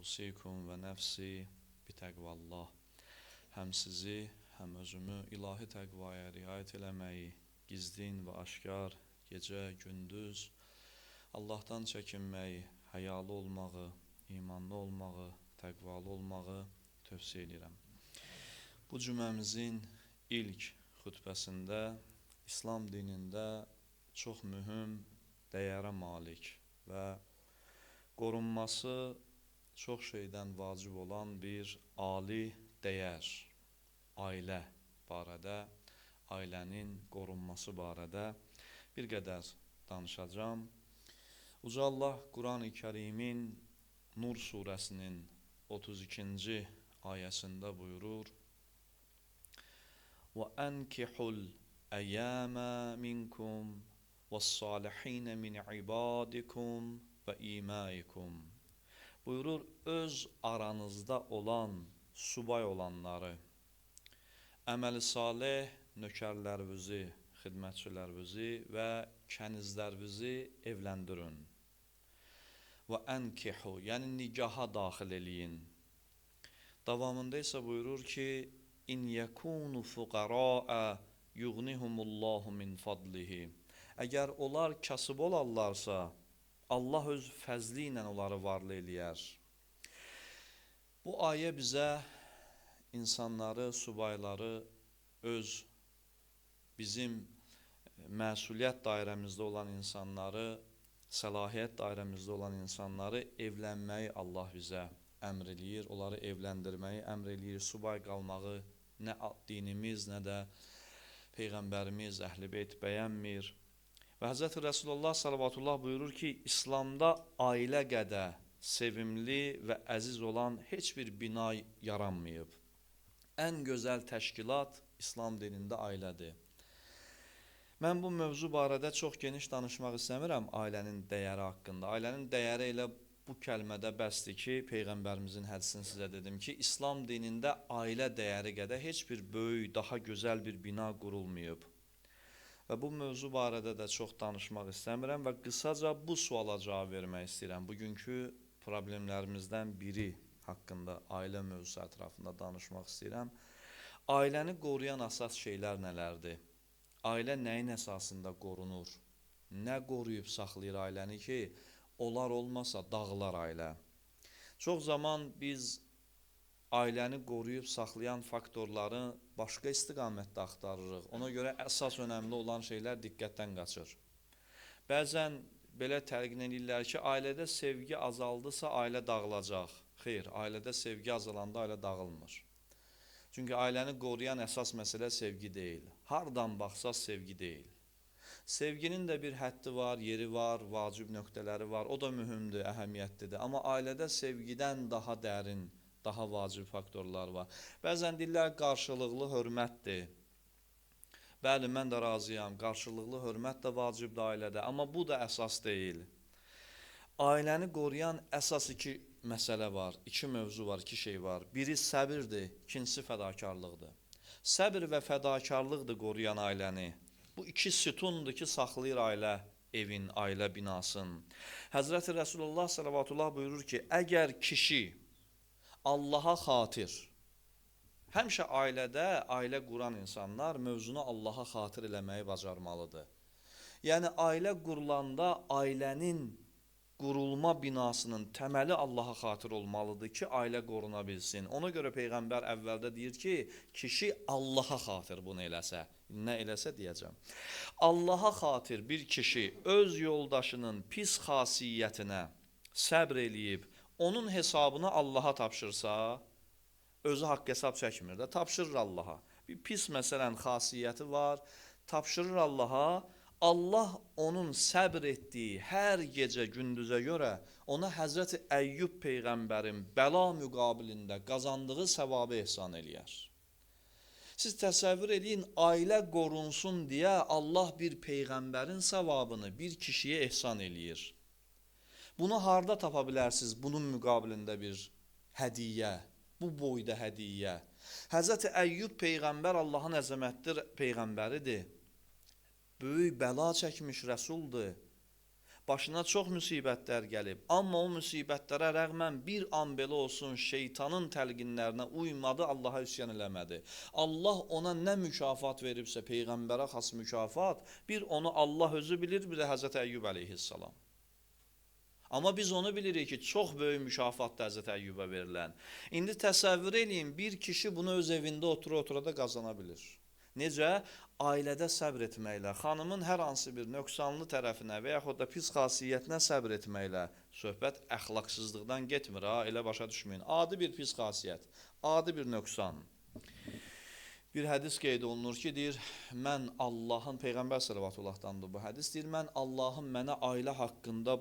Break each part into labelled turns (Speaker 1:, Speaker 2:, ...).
Speaker 1: Usikum və nəfsi bitəqvallah. Həm sizi, həm özümü ilahi təqvaya riayət eləməyi, gizlin və aşkar, gecə, gündüz, Allahdan çəkinməyi, həyalı olmağı, imanlı olmağı, təqvalı olmağı tövsiyə edirəm. Bu cüməmizin ilk xütbəsində İslam dinində çox mühüm dəyərə malik və qorunması çox şeydən vacib olan bir ali dəyər, ailə barədə, ailənin qorunması barədə bir qədər danışacağım. Uca Allah Quran-ı Kərimin Nur surəsinin 32-ci ayəsində buyurur: وَأَنْكِحُوا الْأَيَّامَ مِنْكُمْ وَالصَّالِحِينَ مِنْ عِبَادِكُمْ وَإِمَائِكُمْ. Buyurur, öz aranızda olan, subay olanları, əməli salih nökərlərinizi, xidmətçilərinizi və kənizlərinizi evləndirin. Və ənkihu, yəni nigaha daxil eləyin. Davamında isə buyurur ki, İn yəkunu fuqara'a yughnihumullahu min fadlihi. Əgər onlar kasıb olarlarsa, Allah öz fəzli ilə onları varlı eləyər. Bu ayə bizə insanları, subayları bizim məsuliyyət dairəmizdə olan insanları, səlahiyyət dairəmizdə olan insanları evlənməyi Allah bizə əmr eləyir, onları evləndirməyi əmr eləyir. Subay qalmağı nə dinimiz, nə də Peyğəmbərimiz Əhl-i-Beyt bəyənmir. Və Hz. Rəsulullah sallallahu buyurur ki, İslamda ailə qədər sevimli və əziz olan heç bir bina yaranmayıb. Ən gözəl təşkilat İslam dinində ailədir. Mən bu mövzu barədə çox geniş danışmaq istəmirəm ailənin dəyəri haqqında. Ailənin dəyəri elə bu kəlmədə bəsdir ki, Peyğəmbərimizin hədisini sizə dedim ki, İslam dinində ailə dəyəri qədər heç bir böyük, daha gözəl bir bina qurulmayıb. Və bu mövzu barədə də çox danışmaq istəmirəm və qısaca bu suala cavab vermək istəyirəm. Bugünkü problemlərimizdən biri haqqında, ailə mövzusu ətrafında danışmaq istəyirəm. Ailəni qoruyan əsas şeylər nələrdir? Ailə nəyin əsasında qorunur? Nə qoruyub saxlayır ailəni ki, onlar olmasa dağılar ailə? Çox zaman biz ailəni qoruyub saxlayan faktorları başqa istiqamətdə axtarırıq. Ona görə əsas önəmli olan şeylər diqqətdən qaçır. Bəzən belə təlqin edirlər ki, ailədə sevgi azaldısa ailə dağılacaq. Xeyr, ailədə sevgi azalanda ailə dağılmır. Çünki ailəni qoruyan əsas məsələ sevgi deyil. Hardan baxsaq sevgi deyil. Sevginin də bir həddi var, yeri var, vacib nöqtələri var. O da mühümdür, əhəmiyyətlidir. Amma ailədə sevgidən daha dərin, daha vacib faktorlar var. Bəzən deyirlər qarşılıqlı hörmətdir. Bəli, mən də razıyam. Qarşılıqlı hörmət də vacibdir ailədə. Amma bu da əsas deyil. Ailəni qoruyan əsas iki məsələ var. İki mövzu var, iki şey var. Biri səbirdir, ikincisi fədakarlıqdır. Səbir və fədakarlıqdır qoruyan ailəni. Bu iki sütundur ki, saxlayır ailə evin, ailə binasın. Həzrəti Rəsulullah sallallahu buyurur ki, əgər kişi Allaha xatir, həmişə ailədə, ailə quran insanlar mövzunu Allaha xatir eləməyi bacarmalıdır. Yəni, ailə qurulanda ailənin qurulma binasının təməli Allaha xatir olmalıdır ki, ailə qoruna bilsin. Ona görə Peyğəmbər əvvəldə deyir ki, kişi Allaha xatir bunu eləsə, nə eləsə deyəcəm. Allaha xatir bir kişi öz yoldaşının pis xasiyyətinə səbr eləyib, onun hesabını Allaha tapşırsa, özü haqq hesab çəkmir də, tapşırır Allaha. Bir pis məsələn xasiyyəti var, tapşırır Allaha, Allah onun səbr etdiyi hər gecə gündüzə görə ona Həzrəti Əyyub Peyğəmbərin bəla müqabilində qazandığı səvabı ehsan eləyər. Siz təsəvvür edin, ailə qorunsun deyə Allah bir Peyğəmbərin savabını bir kişiyə ehsan eləyir. Bunu harda tapa bilərsiniz? Bunun müqabilində bir hədiyyə, bu boyda hədiyyə. Həzrəti Əyyub Peyğəmbər Allahın əzəmətli Peyğəmbəridir. Böyük bəla çəkmiş rəsuldur. Başına çox müsibətlər gəlib, amma o müsibətlərə rəğmən bir an belə olsun şeytanın təlqinlərinə uymadı, Allaha üsyan eləmədi. Allah ona nə mükafat veribsə, Peyğəmbərə xas mükafat, bir onu Allah özü bilir, bir də Həzrət Əyyub əleyhissalam. Amma biz onu bilirik ki, çox böyük mükafatdır Həzrət Əyyuba verilən. İndi təsəvvür eləyin, bir kişi bunu öz evində otura-otura da qazana bilir. Necə? Ailədə səbr etməklə, xanımın hər hansı bir nöqsanlı tərəfinə və yaxud da pis xasiyyətinə səbr etməklə söhbət əxlaqsızlıqdan getmir, elə başa düşməyin. Adi bir pis xasiyyət, adi bir nöqsan. Bir hədis qeyd olunur ki, deyir, mən Allahın, Peyğəmbər səllavatullahdandır bu hədis, deyir, mən Allahın mənə ailə haqqında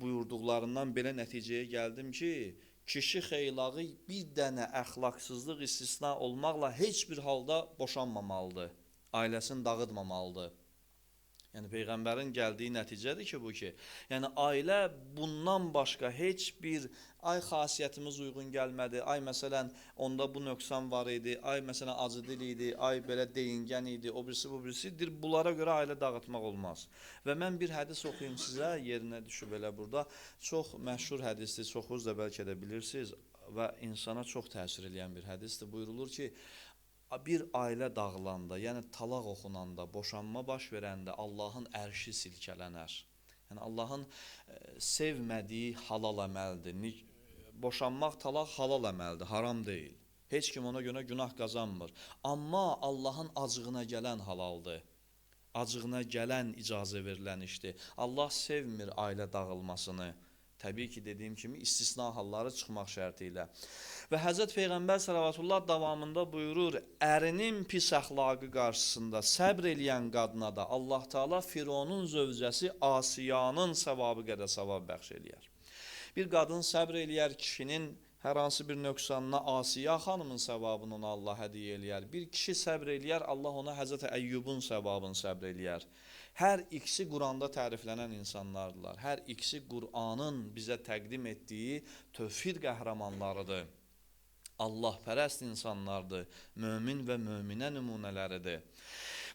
Speaker 1: buyurduqlarından belə nəticəyə gəldim ki, kişi xeylağı bir dənə əxlaqsızlıq istisna olmaqla heç bir halda boşanmamalıdır, ailəsini dağıtmamalıdır. Yəni Peyğəmbərin gəldiyi nəticədir ki, bu ki, yəni ailə bundan başqa heç bir xasiyyətimiz uyğun gəlmədi, məsələn onda bu nöqsan var idi, məsələn acıdil idi, belə deyingən idi, o birisidir, bunlara görə ailə dağıtmaq olmaz. Və mən bir hədis oxuyum sizə, yerinə düşüb elə burada, çox məşhur hədisdir, çoxunuz da bəlkə də bilirsiniz və insana çox təsir edən bir hədisdir. Buyurulur ki, bir ailə dağılanda, yəni talaq oxunanda, boşanma baş verəndə Allahın ərşi silkələnər. Yəni Allahın sevmədiyi halal əməldir. Boşanmaq, talaq halal əməldir, haram deyil. Heç kim ona görə günah qazanmır. Amma Allahın acığına gələn halaldır. Acığına gələn icazə verilən işdir. Allah sevmir ailə dağılmasını. Təbii ki, dediyim kimi istisna halları çıxmaq şərti ilə. Və Həzrət Peyğəmbər səllallahu davamında buyurur, ərinin pis əxlaqı qarşısında səbr eləyən qadına da Allah Teala Fironun zövcəsi Asiyanın savabı qədər savab bəxş eləyər. Bir qadın səbr eləyər kişinin hər hansı bir nöqsanına, Asiya xanımın savabını ona Allah hədiyyə eləyər. Bir kişi səbr eləyər, Allah ona Həzrət Əyyubun savabını səbr eləyər. Hər ikisi Quranda təriflənən insanlardılar. Hər ikisi Qur'anın bizə təqdim etdiyi tövhid qəhrəmanlarıdır. Allahpərəst insanlardır. Mömin və möminə nümunələridir.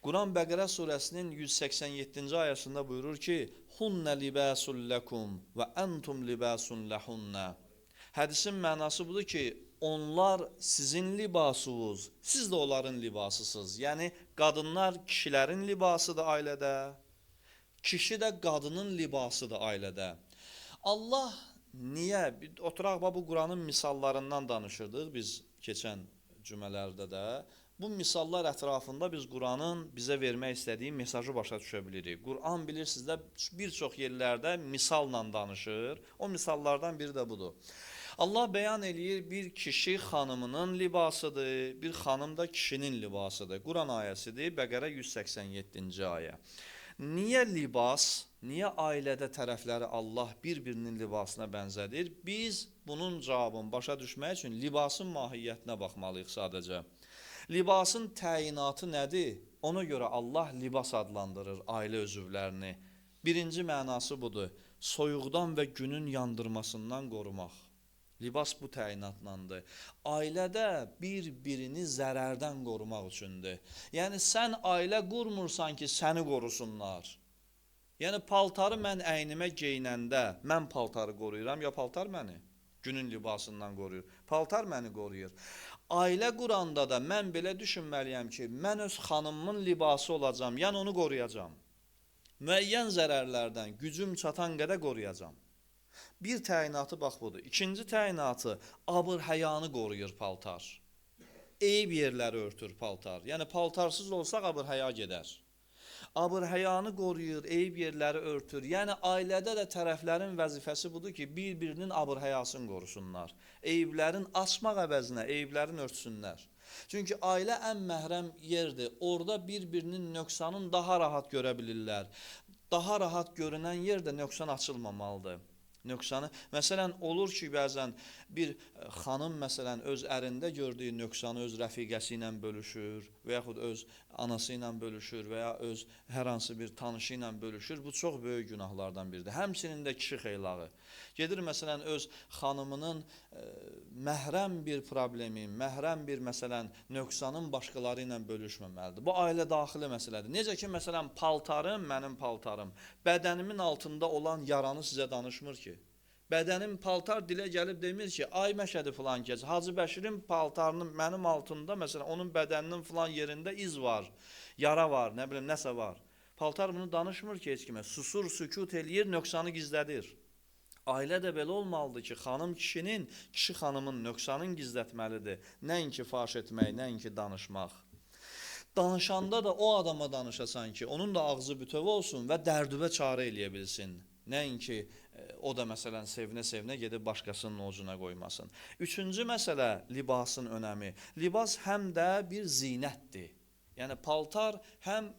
Speaker 1: Quran Bəqərə surəsinin 187-ci ayəsində buyurur ki, Hunnə libəsul ləkum və əntum libəsun ləhunə. Hədisin mənası budur ki, onlar sizin libasınız, siz də onların libasısınız. Yəni, qadınlar kişilərin libasıdır ailədə, kişi də qadının libasıdır ailədə. Allah niyə? Oturaq bu Quranın misallarından danışırdıq biz keçən cümələrdə də. Bu misallar ətrafında biz Quranın bizə vermək istədiyi mesajı başa düşə bilirik. Quran bilirsiniz də bir çox yerlərdə misalla danışır. O misallardan biri də budur. Allah bəyan eləyir, bir kişi xanımının libasıdır, bir xanım da kişinin libasıdır. Quran ayəsidir, Bəqərə 187-ci ayə. Niyə libas, niyə ailədə tərəfləri Allah bir-birinin libasına bənzədir? Biz bunun cavabını başa düşmək üçün libasın mahiyyətinə baxmalıyıq sadəcə. Libasın təyinatı nədir? Ona görə Allah libas adlandırır ailə üzvlərini. Birinci mənası budur, soyuqdan və günün yandırmasından qorumaq. Libas bu təyinatlandır. Ailədə bir-birini zərərdən qorumaq üçündür. Yəni, sən ailə qurmursan ki, səni qorusunlar. Yəni, paltarı mən əynimə geyinəndə, mən paltarı qoruyuram, ya paltar məni? Günün libasından qoruyur. Paltar məni qoruyur. Ailə quranda da mən belə düşünməliyəm ki, mən öz xanımımın libası olacam, yəni onu qoruyacam. Müəyyən zərərlərdən gücüm çatan qədər qoruyacam. Bir təyinatı bax budur. İkinci təyinatı abır-həyanı qoruyur paltar. Eyb yerləri örtür paltar. Yəni paltarsız olsaq abır-həya gedər. Abır-həyanı qoruyur, eyb yerləri örtür. Yəni ailədə də tərəflərin vəzifəsi budur ki, bir-birinin abır-həyasını qorusunlar. Eyblərin açmaq əvəzinə eyblərin örtsünlər. Çünki ailə ən məhrəm yerdir. Orada bir-birinin nöqsanını daha rahat görə bilirlər. Daha rahat görünən yerdə nöqsan açılmamalıdır. Nöqsanı. Məsələn, olur ki, bəzən bir xanım məsələn öz ərində gördüyü nöqsanı öz rəfiqəsi ilə bölüşür və yaxud öz anası ilə bölüşür və ya öz hər hansı bir tanışı ilə bölüşür. Bu çox böyük günahlardan biridir. Həmçinin də kişi xeylağı. Gedir məsələn öz xanımının məhrəm bir problemi, məhrəm bir məsələn nöqsanın başqaları ilə bölüşməməlidir. Bu ailə daxili məsələdir. Necə ki məsələn paltarım, mənim paltarım, bədənimin altında olan yaranı sizə danışmır ki. Bədənim paltar dilə gəlib demir ki, ay Məşədi filan gec, Hacı Bəşirin paltarının mənim altında, məsələn, onun bədəninin filan yerində iz var, yara var, nə bilim, nəsə var. Paltar bunu danışmır ki heç kimə, susur, sükut eləyir, nöqsanı gizlədir. Ailə də belə olmalıdır ki, xanım kişinin, kişi xanımın nöqsanını gizlətməlidir. Nəinki faş etmək, nəinki danışmaq. Danışanda da o adama danışasan ki, onun da ağzı bütöv olsun və dərdübə çarə eləyə bilsin. Nəinki o da məsələn sevinə-sevinə gedib başqasının ocuna qoymasın. Üçüncü məsələ libasın önəmi. Libas həm də bir zinətdir. Yəni paltar həm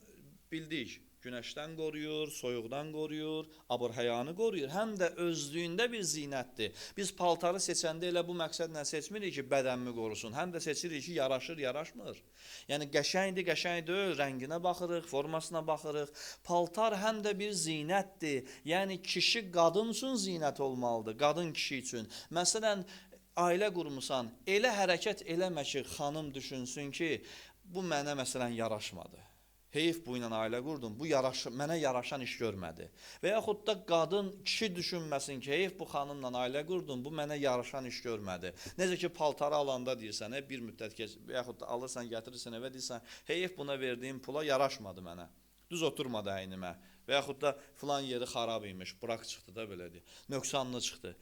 Speaker 1: bildik, günəşdən qoruyur, soyuqdan qoruyur, abır-həyanı qoruyur, həm də özlüyündə bir zinətdir. Biz paltarı seçəndə elə bu məqsədlə seçmirik ki, bədənimi qorusun, həm də seçirik ki, yaraşır, yaraşmır. Yəni qəşəngdir, qəşəng deyil, rənginə baxırıq, formasına baxırıq. Paltar həm də bir zinətdir. Yəni kişi qadın üçün zinət olmalıdır, qadın kişi üçün. Məsələn, ailə qurmusan, elə hərəkət eləmə ki, xanım düşünsün ki, bu mənə məsələn yaraşmadı. Heyf bu ilə ailə qurdum, bu mənə yaraşan iş görmədi. Və yaxud da qadın, kişi düşünməsin ki, heyf bu xanımla ailə qurdum, bu mənə yaraşan iş görmədi. Necə ki, paltarı alanda deyirsən, bir müddət və yaxud da alırsan, gətirirsən evə deyirsən, heyf buna verdiyim pula yaraşmadı mənə, düz oturmadı əynimə. Və yaxud da filan yeri xarab imiş, bıraq çıxdı da belədir, nöqsanlı çıxdı.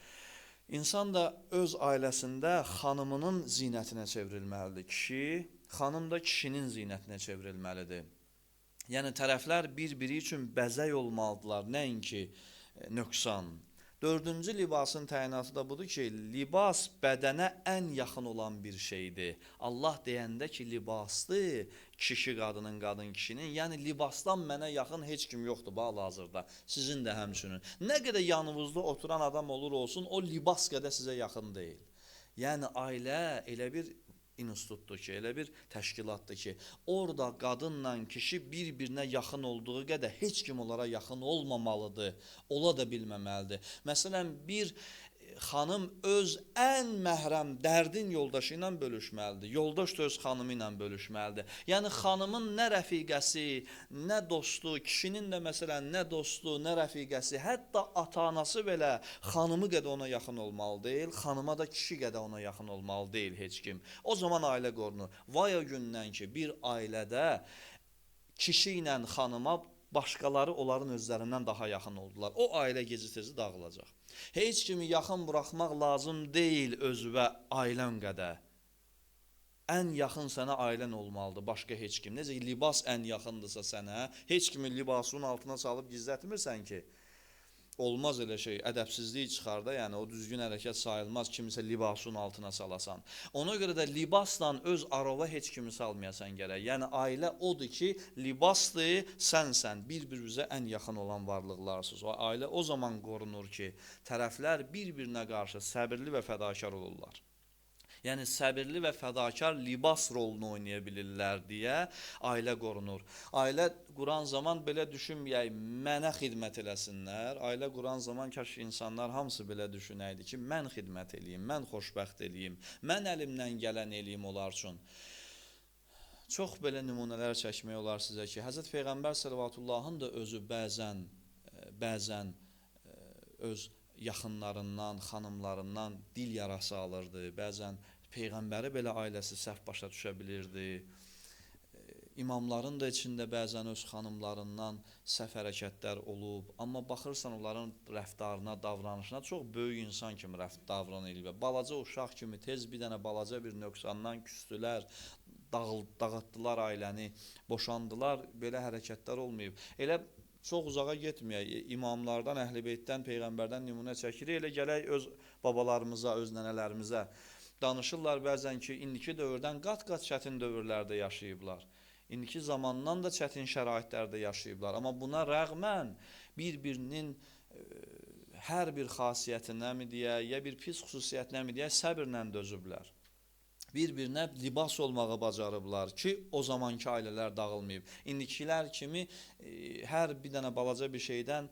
Speaker 1: İnsan da öz ailəsində xanımının zinətinə çevrilməlidir. Kişi, xanım da kişinin zinətinə çevrilməlidir. Yəni tərəflər bir-biri üçün bəzək olmalıdırlar, nəinki nöqsan. Dördüncü libasın təyinatı da budur ki, libas bədənə ən yaxın olan bir şeydir. Allah deyəndə ki, libasdır, kişi qadının, qadın kişinin, yəni libasdan mənə yaxın heç kim yoxdur hal-hazırda, sizin də həmçinin. Nə qədər yanınızda oturan adam olur olsun, o libas qədər sizə yaxın deyil. Yəni ailə elə bir institutdur ki, elə bir təşkilatdır ki, orada qadınla kişi bir-birinə yaxın olduğu qədər heç kim onlara yaxın olmamalıdır, ola da bilməməlidir. Məsələn, bir xanım öz ən məhrəm dərdin yoldaşı ilə bölüşməlidir, yoldaş da öz xanımı ilə bölüşməlidir. Yəni xanımın nə rəfiqəsi, nə dostu, kişinin də məsələn nə dostu, nə rəfiqəsi, hətta ata-anası belə xanımı qədər ona yaxın olmalı deyil, xanıma da kişi qədər ona yaxın olmalı deyil heç kim. O zaman ailə qorunur. Vay o gündən ki, bir ailədə kişi ilə xanıma başqaları onların özlərindən daha yaxın oldular. O ailə gecə-tezə dağılacaq. Heç kimi yaxın buraxmaq lazım deyil özünə ailən qədər. Ən yaxın sənə ailən olmalıdır, başqa heç kim. Necə libas ən yaxındırsa sənə, heç kimi libasının altına salıb gizlətmirsən ki, olmaz elə şey, ədəbsizlik çıxar da, yəni o düzgün hərəkət sayılmaz, kimisə libasının altına salasan. Ona görə də libasla öz arova heç kimi salmayasan gərək. Yəni ailə odur ki, libasdır, sənsən, bir-birinizə ən yaxın olan varlıqlarsınız. O ailə o zaman qorunur ki, tərəflər bir-birinə qarşı səbirli və fədakar olurlar. Yəni səbirli və fədakar libas rolunu oynaya bilirlər deyə ailə qorunur. Ailə quran zaman belə düşünməyək, mənə xidmət eləsinlər. Ailə quran zaman kaş insanlar hamısı belə düşünəydi ki, mən xidmət eləyim, mən xoşbəxt eləyim, mən əlimdən gələn eləyim onlar üçün. Çox belə nümunələr çəkmək olar sizə ki, Həzrət Peyğəmbər sallallahu da özü bəzən öz yaxınlarından, xanımlarından dil yarası alırdı. Bəzən Peyğəmbəri belə ailəsi səhv başa düşə bilirdi. İmamların da içində bəzən öz xanımlarından səhv hərəkətlər olub. Amma baxırsan onların rəftarına, davranışına çox böyük insan kimi davranırlar. Balaca uşaq kimi tez bir dənə balaca bir nöqsandan küstülər, dağıtdılar ailəni, boşandılar, belə hərəkətlər olmayıb. Elə çox uzağa getməyək, imamlardan, əhl-i-beytdən, Peyğəmbərdən nümunə çəkirik, elə gələk öz babalarımıza, öz nənələrimizə danışırlar bəzən ki, indiki dövrdən qat-qat çətin dövrlərdə yaşayıblar. İndiki zamandan da çətin şəraitlərdə yaşayıblar. Amma buna rəğmən bir-birinin hər bir xasiyyətinə mi deyək, ya bir pis xüsusiyyətinə mi deyək, səbrlə dözüblər. Bir-birinə libas olmağı bacarıblar ki, o zamanki ailələr dağılmayıb. İndikilər kimi hər bir dənə balaca bir şeydən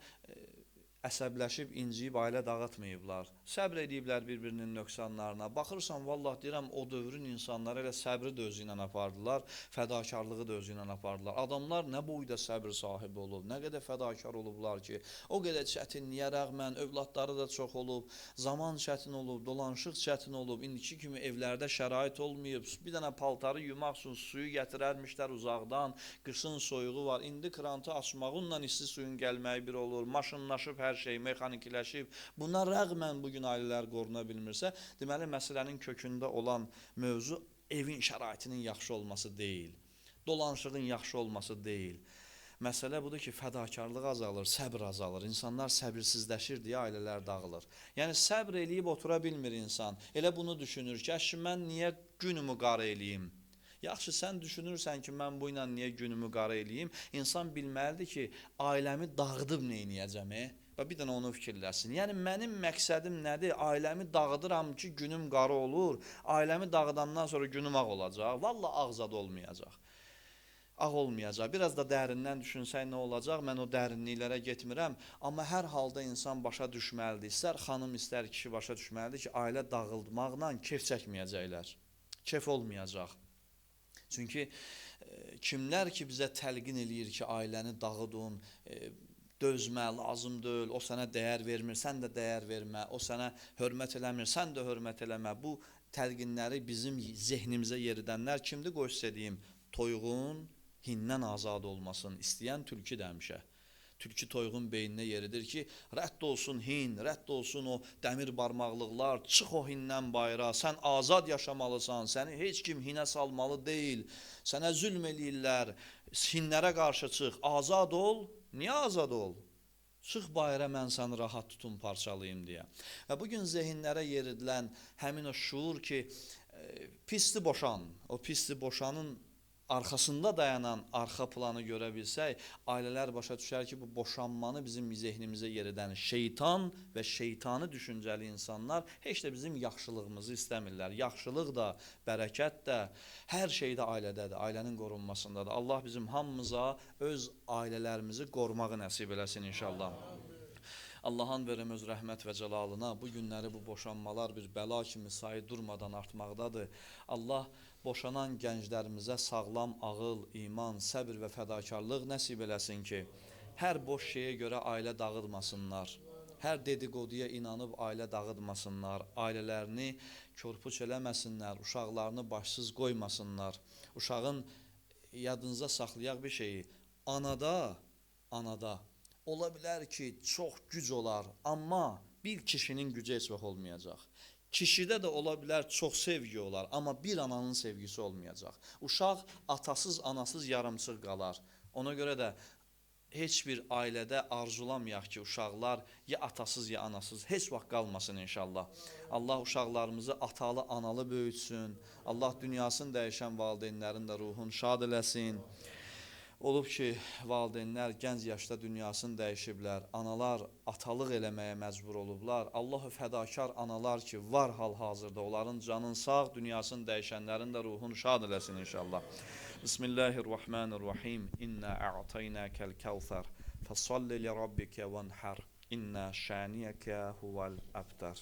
Speaker 1: əsəbləşib, inciyib ailə dağıtmayıblar. Səbr ediblər bir-birinin nöqsanlarına. Baxırsan, vallah deyirəm, o dövrün insanları elə səbri də özü ilə apardılar, fədakarlığı da özü ilə apardılar. Adamlar nə boyda səbr sahibi olub, nə qədər fədakar olublar ki, o qədər çətinliyə rəğmən övladları da çox olub, zaman çətin olub, dolanışıq çətin olub, indiki kimi evlərdə şərait olmayıb, bir dənə paltarı yumaq üçün suyu gətirərmişlər uzaqdan, qışın soyuğu var, indi krantı açmağınla isti suyun gəlməyi bir olur, maşınlaşıb hər şey, mexanikiləşib. Buna rəğmən bugün ailələr qoruna bilmirsə, deməli məsələnin kökündə olan mövzu evin şəraitinin yaxşı olması deyil, dolanışığın yaxşı olması deyil. Məsələ budur ki, fədakarlıq azalır, səbr azalır. İnsanlar səbirsizləşir deyə ailələr dağılır. Yəni səbr eləyib otura bilmir insan. Elə bunu düşünür ki, əşi mən niyə günümü qara eləyim? Yaxşı, sən düşünürsən ki, mən bu ilə niyə günümü qara eləyim? İnsan bilməlidir ki, ailəmi dağıdıb neyniyəcəm? Və bir dənə onu fikirləsin. Yəni, mənim məqsədim nədir? Ailəmi dağıdıram ki, günüm qara olur. Ailəmi dağıdandan sonra günüm ağ olacaq. Vallahi ağzad olmayacaq. Ağ olmayacaq. Biraz da dərindən düşünsək nə olacaq? Mən o dərinliklərə getmirəm. Amma hər halda insan başa düşməlidir. İstər xanım, istər kişi başa düşməlidir ki, ailə dağılmaqla kef çəkməyəcəklər. Kef olmayacaq. Çünki kimlər ki, bizə təlqin eləyir ki, ailəni dağıdın, dözmə, lazım deyil, o sənə dəyər vermir, sən də dəyər vermə, o sənə hörmət eləmir, sən də hörmət eləmə. Bu təlqinləri bizim zehnimizə yeridənlər kimdir? Qoy sizə deyim, toyuğun hindən azad olmasın istəyən tülkü dəmişə. Tülkü toyuğun beyninə yeridir ki, rədd olsun hin, rədd olsun o dəmir barmaqlıqlar, çıx o hindən bayıra, sən azad yaşamalısan, səni heç kim hinə salmalı deyil, sənə zülm eləyirlər, hinlərə qarşı çıx, azad ol. Niyə azad ol? Çıx bayıra, mən səni rahat tutum, parçalayım deyə. Və bugün zehinlərə yeridilən həmin o şuur ki, pisli boşan, o pisli boşanın arxasında dayanan arxa planı görə bilsək, ailələr başa düşər ki, bu boşanmanı bizim zehnimizə yeridən şeytan və şeytanı düşüncəli insanlar heç də bizim yaxşılığımızı istəmirlər. Yaxşılıq da, bərəkət də, hər şey də ailədədir, ailənin qorunmasındadır. Allah bizim hamımıza öz ailələrimizi qorumağı nəsib eləsin inşallah. Allah'ın verəm öz rəhmət və cəlalına bu günləri bu boşanmalar bir bəla kimi sayı durmadan artmaqdadır. Allah boşanan gənclərimizə sağlam ağıl, iman, səbr və fədakarlıq nəsib eləsin ki, hər boş şeyə görə ailə dağıtmasınlar. Hər dedikoduya inanıb ailə dağıtmasınlar, ailələrini körpuç eləməsinlər, uşaqlarını başsız qoymasınlar. Uşağın yadınıza saxlayaq bir şeyi, anada ola bilər ki, çox güc olar, amma bir kişinin gücü heç vaxt olmayacaq. Kişidə də ola bilər çox sevgi olar, amma bir ananın sevgisi olmayacaq. Uşaq atasız, anasız yarımçıq qalar. Ona görə də heç bir ailədə arzulamayaq ki, uşaqlar ya atasız ya anasız heç vaxt qalmasın inşallah. Allah uşaqlarımızı atalı, analı böyütsün. Allah dünyasını dəyişən valideynlərin də ruhunu şad eləsin. Olub ki, valideynlər gənc yaşda dünyasını dəyişiblər, analar atalıq eləməyə məcbur olublar. Allahu fədakar analar ki, var hal-hazırda, onların canın sağ, dünyasını dəyişənlərin də ruhunu şad eləsin inşallah. Bismillahirrahmanirrahim. İnna a'taynakal kevser. Fasalli li rabbike venhar. İnna şaniyeke huvel abtar.